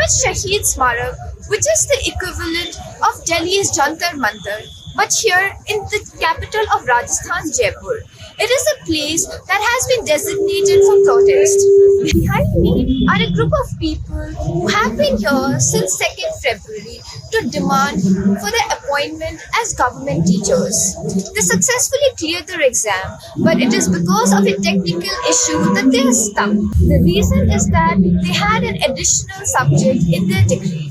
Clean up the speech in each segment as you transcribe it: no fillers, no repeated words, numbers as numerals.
is Shaheed Smarak, which is the equivalent of Delhi's Jantar Mantar, but here in the capital of Rajasthan, Jaipur. It is a place that has been designated for protest. Behind me are a group of people who have been here since 2nd February to demand for their appointment as government teachers. They successfully cleared their exam, but it is because of a technical issue that they are stuck. The reason is that they had an additional subject in their degree.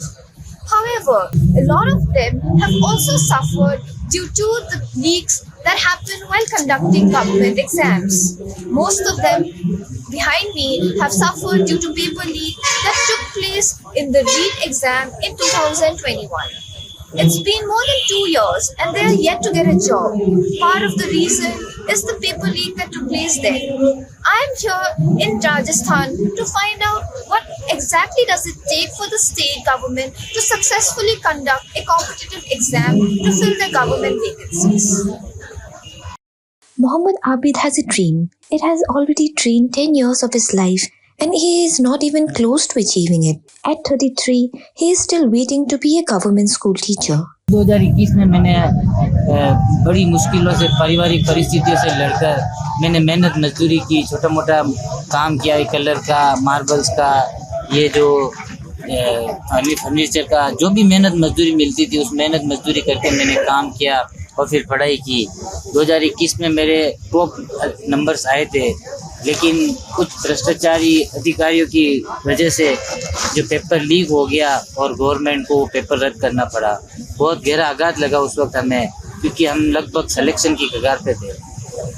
However, a lot of them have also suffered due to the leaks that happen while conducting government exams. Most of them behind me have suffered due to paper leak that took place in the READ exam in 2021. It's been more than 2 years and they are yet to get a job. Part of the reason is the paper leak that took place then. I am here in Rajasthan to find out what exactly does it take for the state government to successfully conduct a competitive exam to fill the government vacancies. Muhammad Abid has a dream. It has already drained 10 years of his life and he is not even close to achieving it. At 33, he is still waiting to be a government school teacher. 2021 में मैंने बड़ी मुश्किलों से पारिवारिक परिस्थितियों से लड़कर मैंने मेहनत मजदूरी की, छोटा मोटा काम किया, कलर का, मार्बल्स का, ये जो फर्नीचर का जो भी मेहनत मजदूरी मिलती थी उस मेहनत मजदूरी करके मैंने काम किया और फिर पढ़ाई की। 2021 में मेरे टॉप नंबर्स आए थे, लेकिन कुछ भ्रष्टाचारी अधिकारियों की वजह से जो पेपर लीक हो गया और गवर्नमेंट को पेपर रद्द करना पड़ा। बहुत गहरा आघात लगा उस वक्त हमें, क्योंकि हम लगभग सिलेक्शन की कगार पे थे।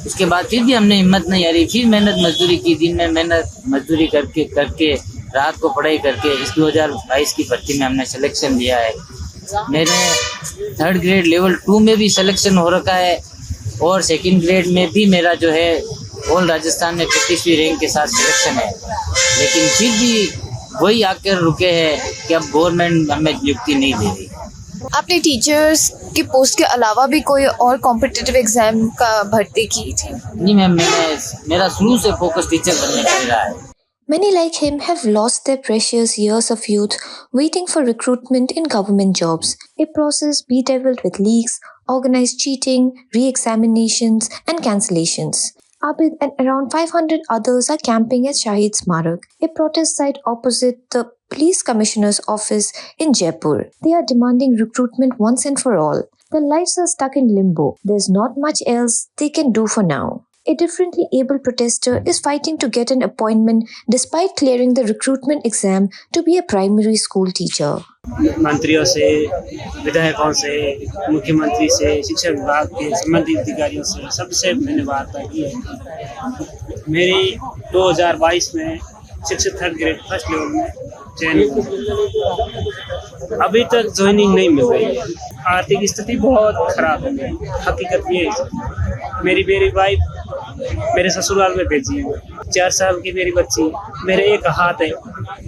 उसके बाद फिर भी हमने हिम्मत नहीं हारी, फिर मेहनत मजदूरी की, दिन में मेहनत मजदूरी करके रात को पढ़ाई करके इस 2022 की भर्ती में हमने सिलेक्शन लिया है। मेरे 3rd ग्रेड लेवल 2 में भी सिलेक्शन हो रखा है और 2nd ग्रेड में भी मेरा जो है ऑल राजस्थान में 25वीं रैंक के साथ सिलेक्शन है, लेकिन फिर भी वही आकर रुके हैं कि अब गवर्नमेंट हमें नियुक्ति नहीं दे रही। आपने टीचर्स की पोस्ट के अलावा भी कोई और कॉम्पिटिटिव एग्जाम का भर्ती की थी? नहीं मैम, मेरा शुरू से फोकस टीचर बनने का रहा है। Many like him have lost their precious years of youth waiting for recruitment in government jobs, a process bedeviled with leaks, organized cheating, re-examinations and cancellations. Abid and around 500 others are camping at Shaheed Smarak, a protest site opposite the police commissioner's office in Jaipur. They are demanding recruitment once and for all. Their lives are stuck in limbo. There's not much else they can do for now. A differently able protester is fighting to get an appointment despite clearing the recruitment exam to be a primary school teacher. मंत्रियों से, विधायकों से, मुख्यमंत्री से, शिक्षा विभाग के संबंधित अधिकारियों से सबसे मैंने वार्ता की है। मेरी 2022 में शिक्षक 3rd ग्रेड 1st लेवल में चयन हुआ। अभी तक ज्वाइनिंग नहीं मिल रही है। आर्थिक स्थिति बहुत खराब है। हकीकत ये है, मेरी वाइफ मेरे ससुराल में भेजी है, 4 साल की मेरी बच्ची, मेरे एक हाथ है।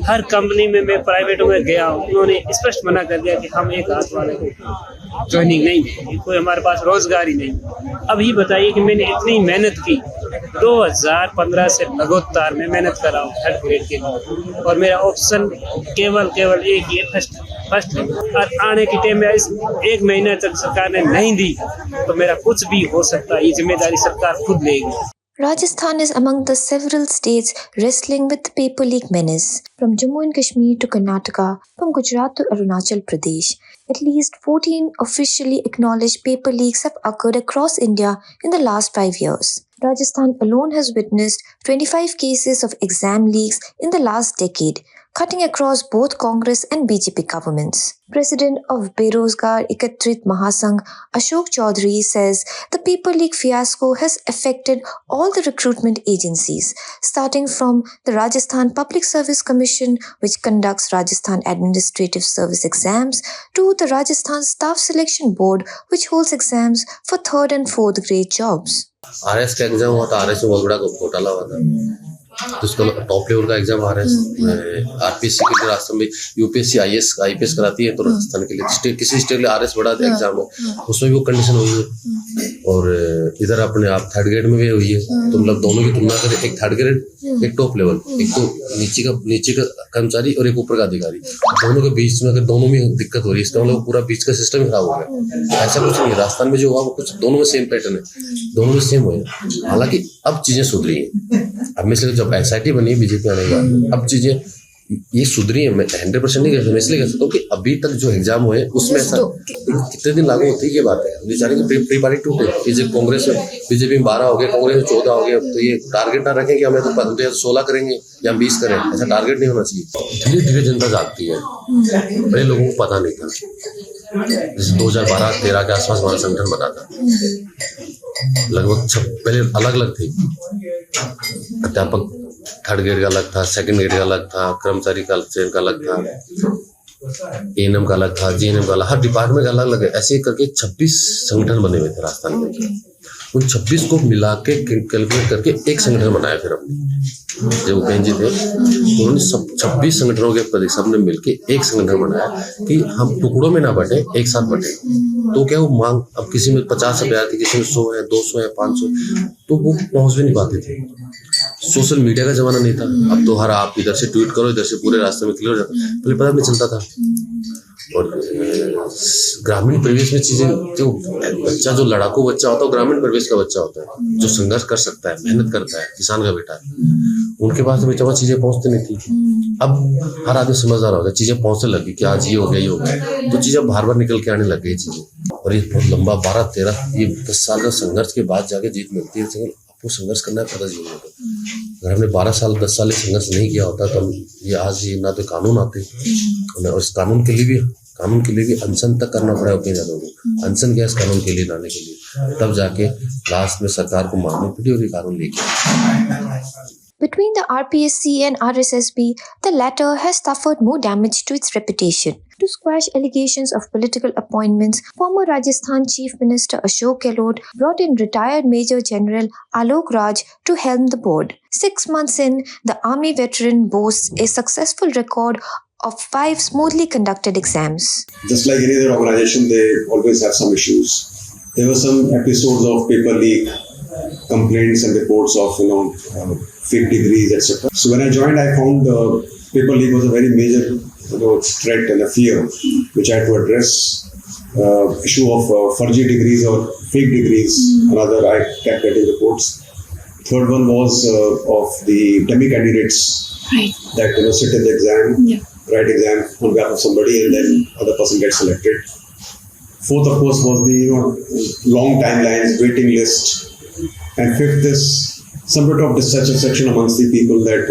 हर कंपनी में मैं प्राइवेट में गया हूँ, उन्होंने स्पष्ट मना कर दिया कि हम एक हाथ वाले को ज्वाइनिंग नहीं देंगे, कोई हमारे पास रोजगार ही नहीं। अब ये बताइए कि मैंने इतनी मेहनत की, 2015 से लगातार मैं मेहनत कर रहा हूँ 3rd ग्रेड के लिए, और मेरा ऑप्शन केवल एक ही है, फर्स्ट। और आने के टाइम में 1 महीना तक सरकार ने नहीं दी तो मेरा कुछ भी हो सकता है, ये जिम्मेदारी सरकार खुद लेगी। Rajasthan is among the several states wrestling with the paper leak menace. From Jammu and Kashmir to Karnataka, from Gujarat to Arunachal Pradesh, at least 14 officially acknowledged paper leaks have occurred across India in the last 5 years. Rajasthan alone has witnessed 25 cases of exam leaks in the last decade, cutting across both Congress and BJP governments. President of Berozgar Ekatrit Mahasangh, Ashok Chaudhary, says the paper leak fiasco has affected all the recruitment agencies, starting from the Rajasthan Public Service Commission, which conducts Rajasthan Administrative Service exams, to the Rajasthan Staff Selection Board, which holds exams for 3rd and 4th grade jobs. RS का exam हुआ था, RS में बहुत बड़ा घोटाला हुआ था, तो उसका टॉप लेवल का एग्जाम RS RPSC के लिए राजस्थान में UPSC IPS कराती है, तो राजस्थान के लिए किसी स्टेट के लिए RS बड़ा एग्जाम है, उसमें भी वो कंडीशन हुई है। और इधर अपने आप थर्ड ग्रेड में भी हुई है। तो मतलब दोनों की तुलना करें, एक थर्ड ग्रेड एक टॉप लेवल, एक तो नीचे का कर्मचारी और एक ऊपर का अधिकारी, दोनों के बीच में अगर दोनों में दिक्कत हो रही है, इसका मतलब पूरा बीच का सिस्टम खराब हो गया। ऐसा कुछ नहीं, राजस्थान में जो हुआ वो कुछ दोनों में सेम पैटर्न है, दोनों में सेम हुए। हालांकि अब चीजें सुधरी है, अब मैं इसलिए जब SIT बनी बीजेपी आने के बाद अब चीजें ये सुधरी है। मैं 100% नहीं कह सकता, मैं इसलिए कह सकता हूँ कि अभी तक जो एग्जाम हुए उसमें ऐसा कितने दिन लागू होती है ये बात है। बेचारे की प्री पार्टी टूटे, ये कांग्रेस में बीजेपी में 12 हो गए, कांग्रेस में 14 हो गए। तो ये टारगेट ना रखें कि हमें तो 16 करेंगे या 20 करें, ऐसा टारगेट नहीं होना चाहिए। धीरे धीरे जनता जागती है, पहले लोगों को पता नहीं था। जैसे 2012-13 के आसपास हमारा संगठन बना था, लगभग पहले अलग अलग थे, अध्यापक थर्ड ग्रेड का अलग था, सेकंड ग्रेड का अलग था, कर्मचारी का चयन का अलग था, ANM का अलग था, GNM का अलग, हर डिपार्टमेंट का अलग अलग है। ऐसे करके 26 संगठन बने हुए थे राजस्थान में। उन 26 को मिला के कैलकुलेट करके एक संगठन बनाया। फिर हमने जब उपेंद्र जी थे तो उन्होंने सब 26 संगठनों के प्रति सबने मिलके एक संगठन बनाया कि हम टुकड़ों में ना बटे, एक साथ बटे। तो क्या वो मांग, अब किसी में 50 अभ्यर्थी, किसी में 100 है, 200 है, 500, तो वो पहुंच भी नहीं पाते थे। सोशल मीडिया का जमाना नहीं था, अब तो हर आप इधर से ट्वीट करो, इधर से पूरे रास्ते में क्लियर हो जाता, पहले पता नहीं चलता था। और ग्रामीण परिवेश में चीजें, जो बच्चा जो लड़ाकू बच्चा होता है वो ग्रामीण परिवेश का बच्चा होता है, जो संघर्ष कर सकता है, मेहनत करता है, किसान का बेटा है, उनके पास बेटा चीजें पहुंचती नहीं थी। अब हर आदमी समझदार हो गया, चीजें पहुंचने लगी कि आज ये हो गया, ये हो गया, तो चीजें बार बार निकल के आने लग गई चीजें। और ये बहुत लंबा 12-13 ये 10 साल का संघर्ष के बाद जाके जीत मिलती है। आपको संघर्ष करना है, पता जीवन में। अगर हमने 12 साल 10 साल संघर्ष नहीं किया होता तो ये आज ये ना तो कानून आते, और इस कानून के लिए भी अनशन तक करना पड़ा उपेंद्र यादव को। अनशन किया इस कानून के लिए लाने के लिए, तब जाके लास्ट में सरकार को माननी पड़ी और ये कानून लेके। Between the RPSC and RSSB, the latter has suffered more damage to its reputation. To squash allegations of political appointments, former Rajasthan Chief Minister Ashok Gehlot brought in retired Major General Alok Raj to helm the board. 6 months in, the Army veteran boasts a successful record of 5 smoothly conducted exams. Just like any other organization, they always have some issues. There were some episodes of paper leak, complaints and reports of fake degrees, etc. So when I joined, I found paper leak was a very major threat and a fear which I had to address. Issue of fudgy degrees or fake degrees, another I kept getting reports. Third one was of the dummy candidates that sit in the exam, write exam on behalf of somebody, and then other person gets selected. Fourth, of course, was the long timelines, waiting list, and fifth is some bit of dissatisfaction amongst the people that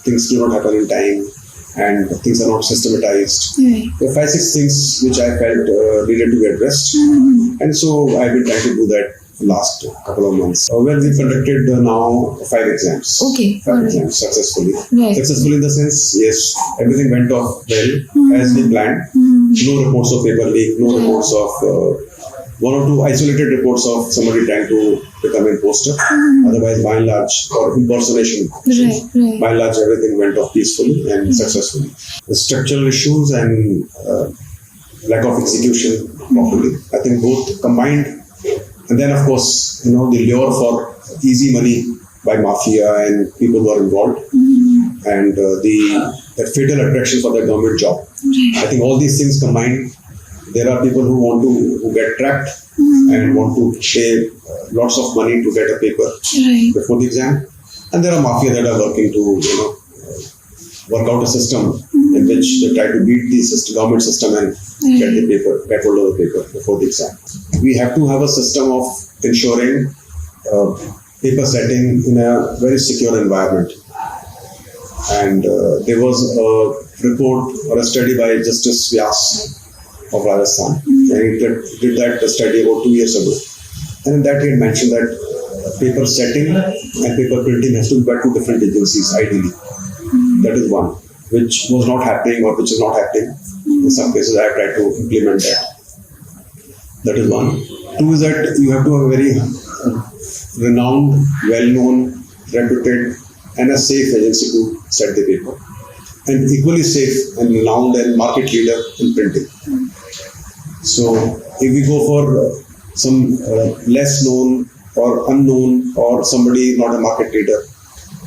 things do not happen in time and things are not systematized. There are 5-6 things which I felt needed to be addressed, and so I've been trying to do that last couple of months. Well, we conducted now 5 exams. Okay. 5 exams successfully. Right. Successfully in the sense, yes, everything went off well as we planned. No reports of paper leak, no reports of one or two isolated reports of somebody trying to become imposter. Otherwise, by and large, or impersonation. Right. By and large, everything went off peacefully and successfully. The structural issues and lack of execution properly, I think both combined. And then, of course, the lure for easy money by mafia and people who are involved, and that fatal attraction for the government job. I think all these things combined, there are people who get trapped and want to pay lots of money to get a paper before the exam, and there are mafia that are working to work out a system in which they try to beat the government system and get hold of the paper before the exam. We have to have a system of ensuring paper setting in a very secure environment. And there was a report or a study by Justice Vyas of Rajasthan. And he did that study about 2 years ago. And in that he had mentioned that paper setting and paper printing has to be by 2 different agencies, ideally. That is one, which was not happening or which is not happening. In some cases, I have tried to implement that. That is one. 2 is that you have to have a very renowned, well-known, reputed, and a safe agency to set the paper. And equally safe and renowned and market leader in printing. So, if we go for some less known or unknown or somebody not a market leader.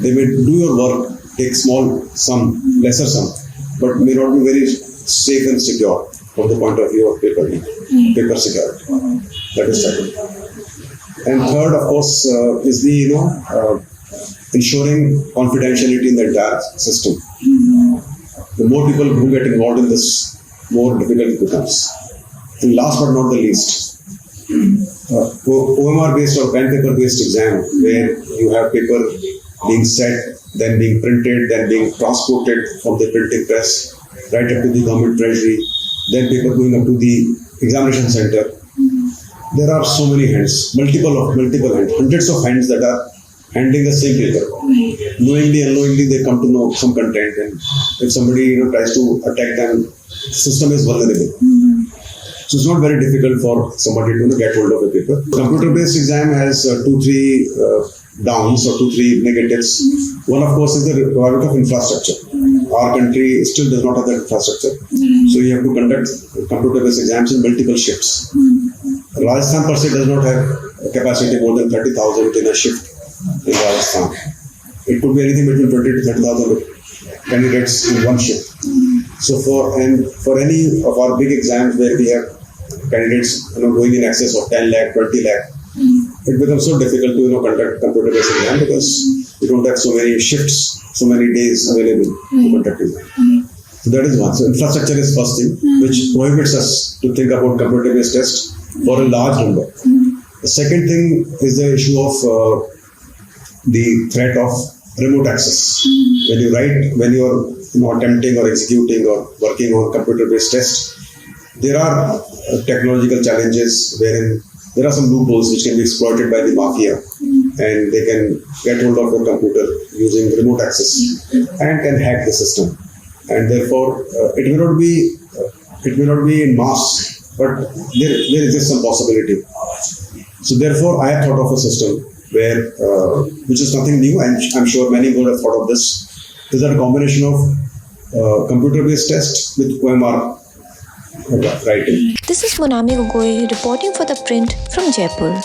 They may do your work, take small sum, lesser sum, but may not be very safe and secure from the point of view of paper security. That is second. And third, of course, is the ensuring confidentiality in the entire system. The more people who get involved in this, more difficult it becomes. And last but not the least, OMR-based or pen paper-based exam, where you have paper being set, then being printed, then being transported from the printing press right up to the government treasury, then paper going up to the examination center. There are so many hands, multiple hands, hundreds of hands that are handling the same paper. Knowingly, unknowingly, they come to know some content, and if somebody tries to attack them, the system is vulnerable. So it's not very difficult for somebody to get hold of a paper. Computer-based exam has 2-3 downs or 2-3 negatives. One, of course, is the requirement of infrastructure. Our country still does not have that infrastructure. So you have to conduct computer-based exams in multiple shifts. Rajasthan per se does not have a capacity more than 30,000 in a shift in Rajasthan. It could be anything between 20 to 30,000 candidates in one shift. So for any of our big exams where we have candidates going in excess of 10 lakh, 20 lakh, it becomes so difficult to conduct computer-based exam because we don't have so many shifts, so many days available to conduct exam. So that is one. So infrastructure is first thing, which prohibits us to think about computer-based test for a large number. The second thing is the issue of the threat of remote access. When you are attempting or executing or working on computer-based tests, there are technological challenges wherein there are some loopholes which can be exploited by the mafia, and they can get hold of your computer using remote access and can hack the system. And therefore, it may not be in mass, but there exists some possibility. So therefore, I have thought of a system where, which is nothing new, and I'm sure many would have thought of this. Is that a combination of computer-based test with OMR writing? This is Monami Gogoi reporting for The Print from Jaipur.